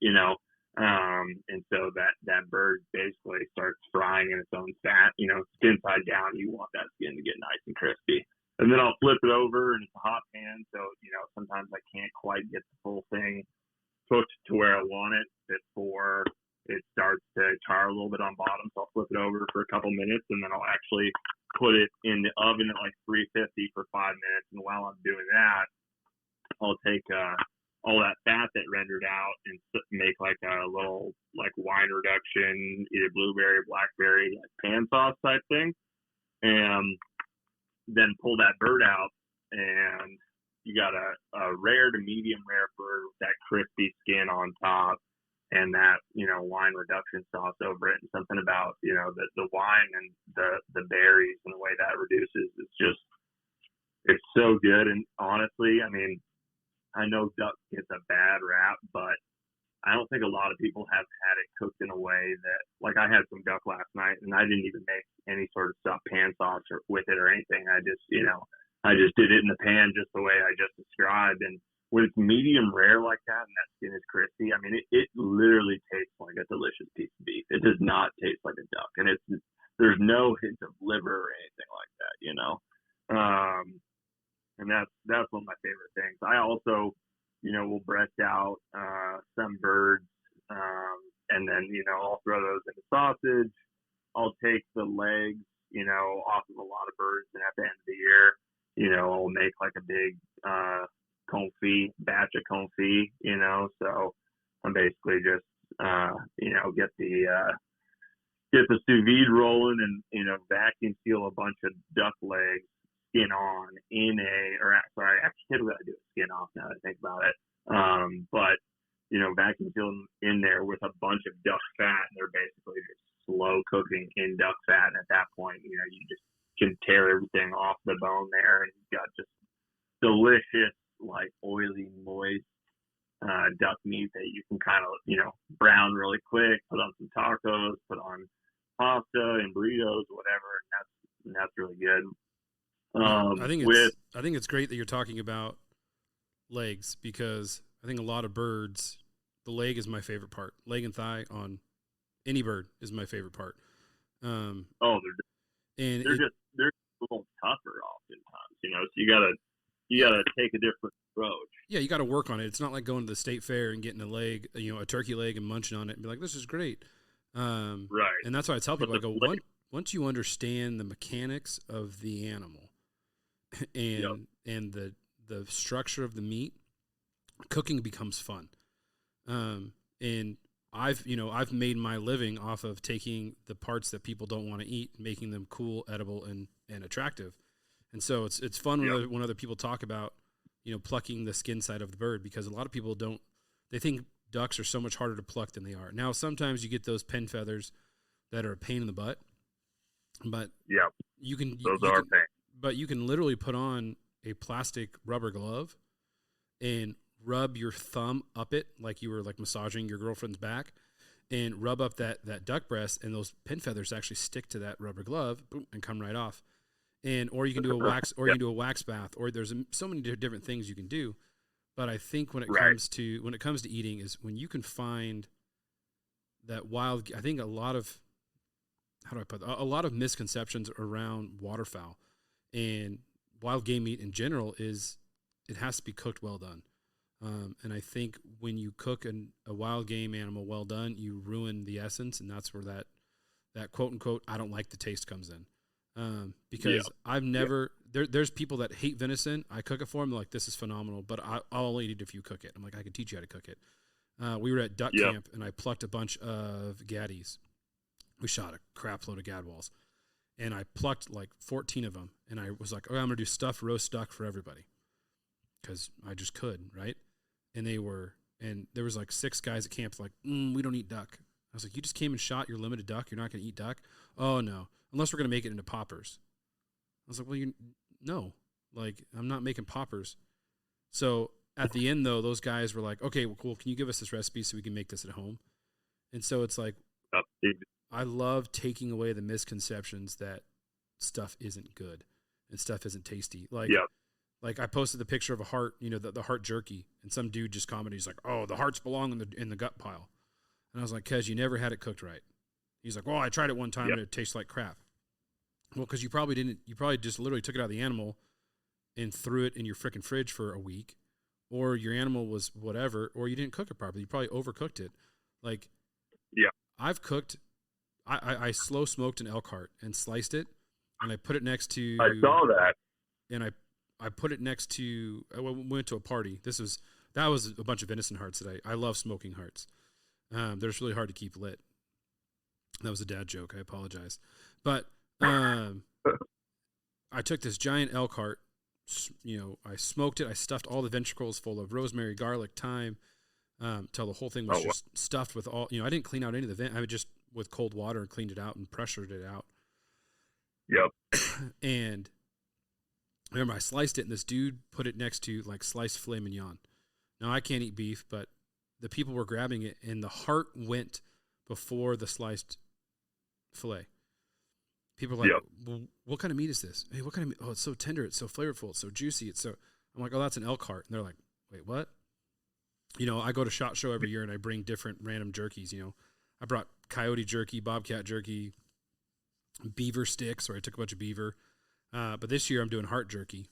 and so that bird basically starts frying in its own fat, skin side down. You want that skin to get nice and crispy. And then I'll flip it over, and it's a hot pan, so, sometimes I can't quite get the full thing cooked to where I want it before it starts to char a little bit on bottom. So I'll flip it over for a couple minutes, and then I'll actually put it in the oven at like 350 for 5 minutes. And while I'm doing that, I'll take all that fat that rendered out and make like a little, like, wine reduction, either blueberry, blackberry, like pan sauce type thing. And then pull that bird out, and you got a rare to medium rare bird with that crispy skin on top, and that, wine reduction sauce over it. And something about, the wine and the berries and the way that reduces, it's so good. And honestly, I mean, I know duck gets a bad rap, but I don't think a lot of people have had it cooked in a way that, like, I had some duck last night and I didn't even make any sort of stuffed pan sauce with it or anything. I just, I just did it in the pan just the way I just described. And when it's medium rare like that and that skin is crispy, I mean, it literally tastes like a delicious piece of beef. It does not taste like a duck. And there's no hint of liver or anything like that, and that's one of my favorite things. I also, will breast out some birds, and then I'll throw those in the sausage. I'll take the legs, off of a lot of birds, and at the end of the year, I'll make like a big confit batch of confit. So I'm basically just get the sous vide rolling and vacuum seal a bunch of duck legs skin on typically I do it skin off now that I think about it. But vacuum seal them in there with a bunch of duck fat, and they're basically just slow cooking in duck fat. And at that point, you just can tear everything off the bone there, and you've got just delicious, like oily, moist duck meat that you can kind of brown really quick, put on some tacos, put on pasta and burritos, whatever, and that's really good. I think it's great that you're talking about legs, because I think a lot of birds, the leg is my favorite part. Leg and thigh on any bird is my favorite part. They're just a little tougher oftentimes, so you gotta take a different approach. Yeah, you got to work on it. It's not like going to the state fair and getting a leg, a turkey leg, and munching on it and be like, this is great. Right. And that's why I tell people, I go, once you understand the mechanics of the animal and the structure of the meat, cooking becomes fun. And I've made my living off of taking the parts that people don't want to eat, making them cool, edible, and attractive. And so it's fun when other people talk about, plucking the skin side of the bird, because a lot of people they think ducks are so much harder to pluck than they are. Now, sometimes you get those pen feathers that are a pain in the butt, but you can literally put on a plastic rubber glove and rub your thumb up it like you were like massaging your girlfriend's back, and rub up that duck breast, and those pen feathers actually stick to that rubber glove, boom, and come right off. Or you can do a wax, or you can do a wax bath, or there's so many different things you can do. But I think when it comes to eating, is when you can find that wild. I think a lot of misconceptions around waterfowl and wild game meat in general is it has to be cooked well done. And I think when you cook a wild game animal well done, you ruin the essence, and that's where that quote unquote I don't like the taste comes in. Because I've never there's people that hate venison. I cook it for them, they're like, this is phenomenal, but I'll only eat it if you cook it. I'm like, I can teach you how to cook it. We were at duck camp, and I plucked a bunch of gaddies. We shot a crap load of gadwalls, and I plucked like 14 of them, and I was like, I'm gonna do stuffed roast duck for everybody, because I just could, right? And there was like 6 guys at camp like, we don't eat duck. I was like, you just came and shot your limited duck, you're not gonna eat duck? Oh no, unless we're gonna make it into poppers. I was like, well, no, like, I'm not making poppers. So at the end, though, those guys were like, okay, well, cool. Can you give us this recipe so we can make this at home? And so it's like, I love taking away the misconceptions that stuff isn't good and stuff isn't tasty. Like I posted the picture of a heart, the heart jerky, and some dude just commented, he's like, oh, the hearts belong in the gut pile. And I was like, cuz you never had it cooked right. He's like, well, I tried it one time and it tastes like crap. Well, because you probably just literally took it out of the animal and threw it in your frickin' fridge for a week, or your animal was whatever, or you didn't cook it properly. You probably overcooked it. Like, I've cooked, I slow smoked an elk heart and sliced it, and I put it next to. I saw that. And I put it next to. I went to a party. That was a bunch of venison hearts that I love smoking hearts. They're just really hard to keep lit. That was a dad joke. I apologize, but. I took this giant elk heart, I smoked it. I stuffed all the ventricles full of rosemary, garlic, thyme, till the whole thing was just stuffed with all, I didn't clean out any of the vent. I just with cold water and cleaned it out and pressured it out. Yep. And I remember I sliced it, and this dude put it next to like sliced filet mignon. Now I can't eat beef, but the people were grabbing it, and the heart went before the sliced filet. People are like, well, what kind of meat is this? Hey, what kind of meat? Oh, it's so tender. It's so flavorful. It's so juicy. It's so, I'm like, oh, that's an elk heart. And they're like, wait, what? You know, I go to SHOT Show every year and I bring different random jerkies. You know, I brought coyote jerky, bobcat jerky, beaver sticks, or I took a bunch of beaver. But this year I'm doing heart jerky.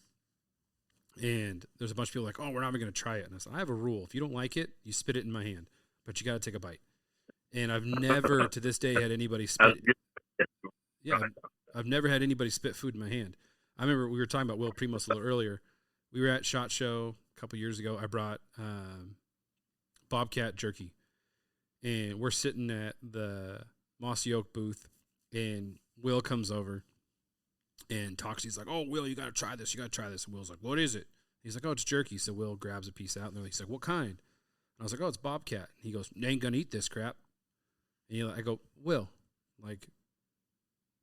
And there's a bunch of people like, oh, we're not even going to try it. And I said, I have a rule. If you don't like it, you spit it in my hand, but you got to take a bite. And I've never to this day had anybody spit. Yeah, I've never had anybody spit food in my hand. I remember we were talking about Will Primos a little earlier. We were at SHOT Show a couple years ago. I brought bobcat jerky, and we're sitting at the Mossy Oak booth, and Will comes over and talks. He's like, oh, Will, you got to try this. You got to try this. And Will's like, what is it? He's like, oh, it's jerky. So Will grabs a piece out, and he's like, what kind? And I was like, oh, it's bobcat. And he goes, you ain't going to eat this crap. And I go, Will, like,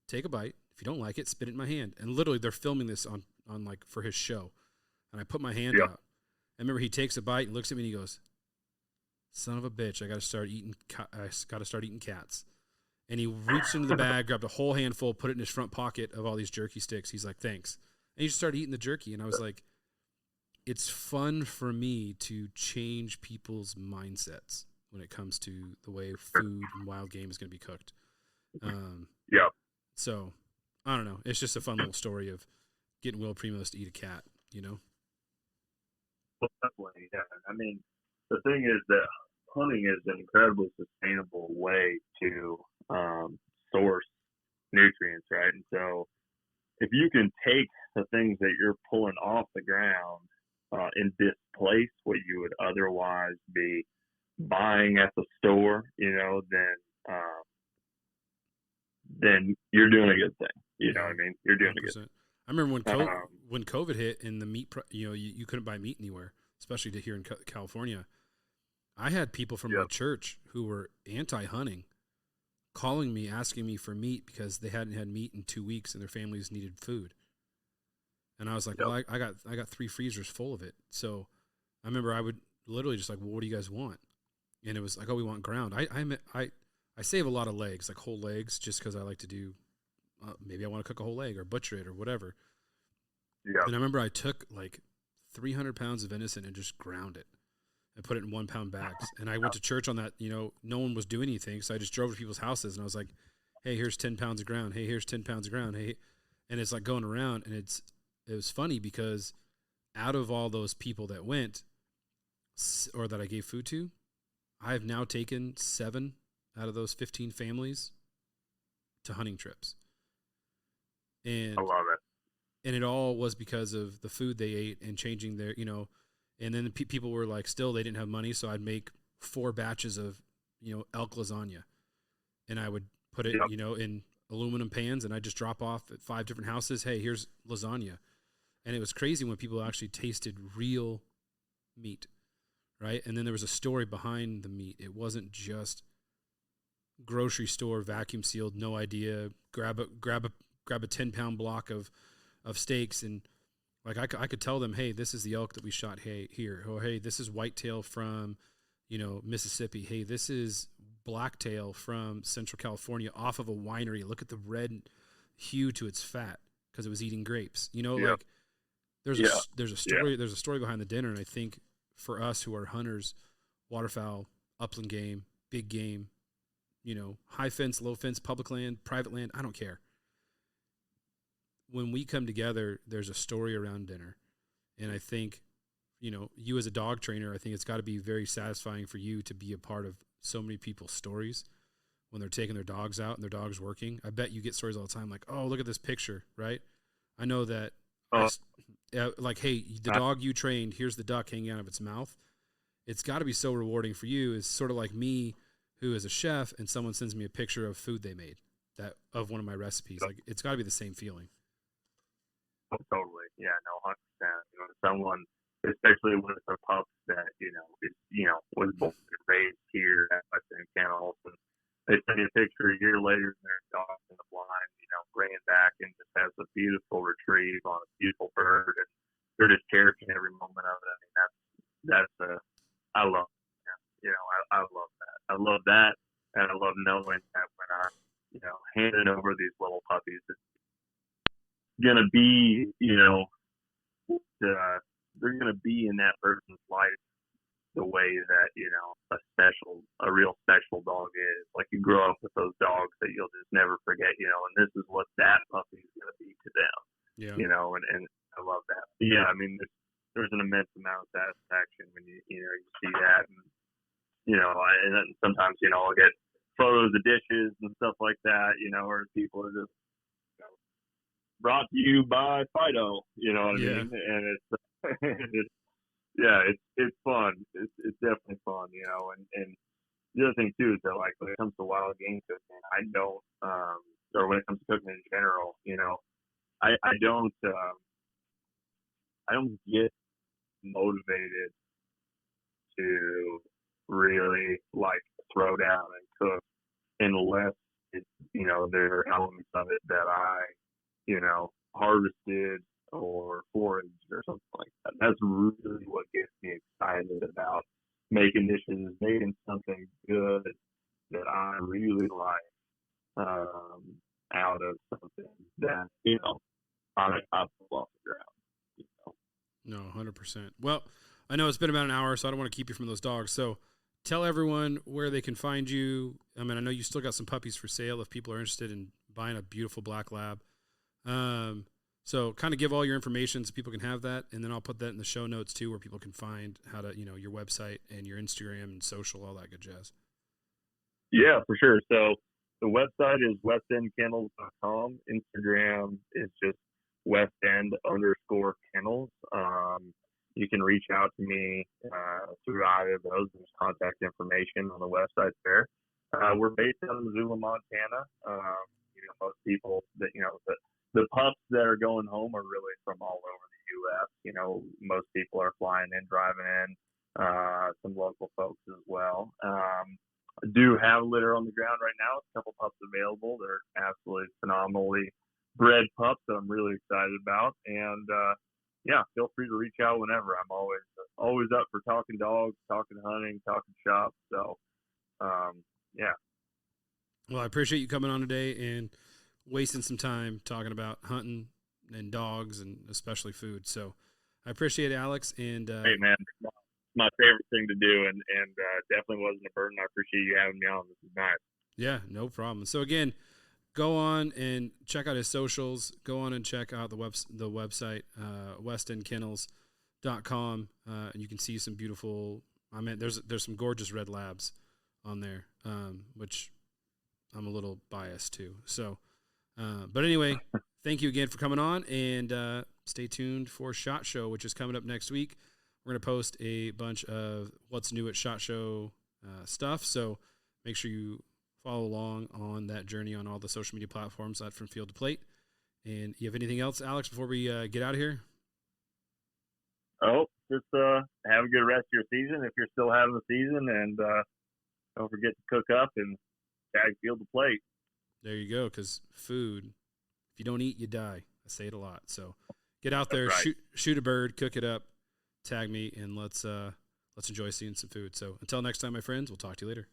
take a bite. If you don't like it, spit it in my hand. And literally, they're filming this on like for his show. And I put my hand out. I remember he takes a bite and looks at me and he goes, "Son of a bitch! I got to start eating. Cats." And he reached into the bag, grabbed a whole handful, put it in his front pocket of all these jerky sticks. He's like, "Thanks." And he just started eating the jerky. And I was like, "It's fun for me to change people's mindsets when it comes to the way food and wild game is going to be cooked." So, I don't know. It's just a fun little story of getting Will Primos to eat a cat, you know? Well, definitely, yeah. I mean, the thing is that hunting is an incredibly sustainable way to source nutrients, right? And so if you can take the things that you're pulling off the ground and displace what you would otherwise be buying at the store, you know, then you're doing a good thing. You know what I mean? You're doing 100%. A good thing. I remember when COVID hit and the meat, you couldn't buy meat anywhere, especially here in California. I had people from my church who were anti-hunting calling me, asking me for meat because they hadn't had meat in 2 weeks and their families needed food. And I was like, well, I got 3 freezers full of it. So I remember I would literally just like, well, what do you guys want? And it was like, oh, we want ground. I save a lot of legs, like whole legs, just because I like to do, maybe I want to cook a whole leg or butcher it or whatever. Yeah. And I remember I took like 300 pounds of venison and just ground it and put it in 1 pound bags. And I went to church on that, you know, no one was doing anything. So I just drove to people's houses and I was like, hey, here's 10 pounds of ground. Hey, here's 10 pounds of ground. Hey. And it's like going around, and it was funny because out of all those people that went or that I gave food to, I have now taken 7 out of those 15 families to hunting trips. And I love it. And it all was because of the food they ate and changing their, you know, and then people were like, still, they didn't have money. So I'd make 4 batches of, you know, elk lasagna, and I would put it, you know, in aluminum pans, and I'd just drop off at 5 different houses. Hey, here's lasagna. And it was crazy when people actually tasted real meat. Right. And then there was a story behind the meat. It wasn't just grocery store, vacuum sealed, no idea, grab a 10-pound block of steaks, and like I could tell them, hey, this is the elk that we shot here, or hey, this is whitetail from, you know, Mississippi, hey, this is blacktail from Central California off of a winery, look at the red hue to its fat because it was eating grapes, you know. Like there's a story behind the dinner. And I think for us who are hunters, waterfowl, upland game, big game, you know, high fence, low fence, public land, private land, I don't care. When we come together, there's a story around dinner. And I think, you know, you as a dog trainer, I think it's got to be very satisfying for you to be a part of so many people's stories when they're taking their dogs out and their dog's working. I bet you get stories all the time like, oh, look at this picture, right? I know that, like, hey, the dog you trained, here's the duck hanging out of its mouth. It's got to be so rewarding for you. It's sort of like me, who is a chef, and someone sends me a picture of food they made of one of my recipes. Like, it's got to be the same feeling. Oh, totally. Yeah, no, 100%. You know, someone, especially with the pups that, you know, was born and raised here at Westend Kennels, and they send you a picture a year later and their dog's in the blind, you know, bringing back and just has a beautiful retrieve on a beautiful bird, and they're just cherishing every moment of it. I mean, I love it. You know, love that, and I love knowing that when I'm, handing over these little puppies, it's gonna be, they're gonna be in that person's life the way that a real special dog is. Like, you grow up with those dogs that you'll just never forget, and this is what that puppy is gonna be to them. Yeah. And I love that. But yeah, I mean, there's an immense amount of satisfaction when you see that, and and then sometimes I'll get photos of dishes and stuff like that, or people are just brought to you by Fido, you know what I mean? And it's fun. It's definitely fun, and the other thing too is that, like, when it comes to wild game cooking, I don't, or when it comes to cooking in general, I don't get motivated to really, like, throw down and cook unless it's, there are elements of it that I, harvested or foraged or something like that. That's really what gets me excited about making dishes, making something good that I really like, out of something that, I pull off the ground. No, 100%. Well, I know it's been about an hour, so I don't want to keep you from those dogs. So tell everyone where they can find you. I mean, I know you still got some puppies for sale if people are interested in buying a beautiful black lab. So kind of give all your information so people can have that, and then I'll put that in the show notes too, where people can find how to, your website and your Instagram and social, all that good jazz. Yeah, for sure. So the website is westendkennels.com. Instagram is just Westend_Kennels. You can reach out to me through either of those. There's contact information on the website there. We're based out of Missoula, Montana. Most people that, the pups that are going home are really from all over the U.S. Most people are flying in, driving in, some local folks as well. I do have a litter on the ground right now. A couple pups available. They're absolutely phenomenally bred pups that I'm really excited about. And, yeah, feel free to reach out whenever. I'm always up for talking dogs, talking hunting, talking shop. So, yeah. Well, I appreciate you coming on today and wasting some time talking about hunting and dogs and especially food. So I appreciate it, Alex. And hey, man, it's my favorite thing to do, and definitely wasn't a burden. I appreciate you having me on. This is nice. Yeah, no problem. So again, go on and check out his socials. Go on and check out the website, westendkennels.com. And you can see some beautiful, there's some gorgeous red labs on there, which I'm a little biased to. So, but anyway, thank you again for coming on, and stay tuned for SHOT Show, which is coming up next week. We're going to post a bunch of what's new at SHOT Show stuff, so make sure you follow along on that journey on all the social media platforms at From Field to Plate. And you have anything else, Alex, before we get out of here? Oh, just have a good rest of your season if you're still having the season, and don't forget to cook up and tag Field to Plate. There you go, because food, if you don't eat, you die. I say it a lot. So get out there, right. shoot a bird, cook it up, tag me, and let's enjoy seeing some food. So until next time, my friends, we'll talk to you later.